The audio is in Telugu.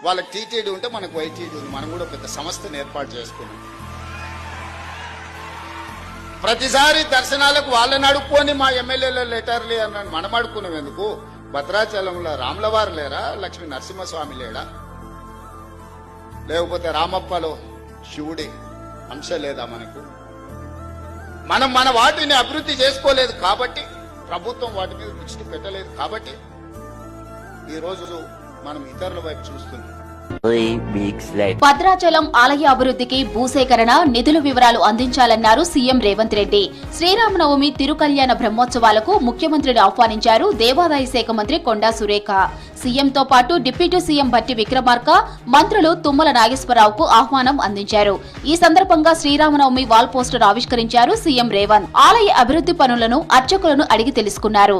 వాళ్ళకి టీటీడీ ఉంటే మనకు వైటీడీ ఉంది. మనం కూడా పెద్ద సంస్థను ఏర్పాటు చేసుకున్నాం. ప్రతిసారి దర్శనాలకు వాళ్ళని అడుక్కొని మా ఎమ్మెల్యేల లెటర్లే అన్నాడు. మనం అడుక్కున్నాం ఎందుకు? భద్రాచలంలో రాములవారు లేరా? లక్ష్మీ నరసింహస్వామి లేడా? లేకపోతే రామప్పలో శివుడి అంశ లేదా? మనకు మనం మన వాటిని అభివృద్ధి చేసుకోలేదు కాబట్టి, ప్రభుత్వం వాటి మీద దృష్టి పెట్టలేదు కాబట్టి ఈరోజు మనం ఇతరుల వైపు చూస్తున్నాం. భద్రాచలం ఆలయ అభివృద్ధికి భూసేకరణ నిధుల వివరాలు అందించాలన్నారు సీఎం రేవంత్ రెడ్డి. శ్రీరామనవమి తిరుకల్యాణ బ్రహ్మోత్సవాలకు ముఖ్యమంత్రిని ఆహ్వానించారు దేవాదాయ శాఖ మంత్రి కొండా సురేఖ. సీఎంతో పాటు డిప్యూటీ సీఎం భట్టి విక్రమార్క, మంత్రులు తుమ్మల నాగేశ్వరరావుకు ఆహ్వానం అందించారు. ఈ సందర్భంగా శ్రీరామనవమి వాల్ పోస్టర్ ఆవిష్కరించారు సీఎం రేవంత్. ఆలయ అభివృద్ధి పనులను అర్చకులను అడిగి తెలుసుకున్నారు.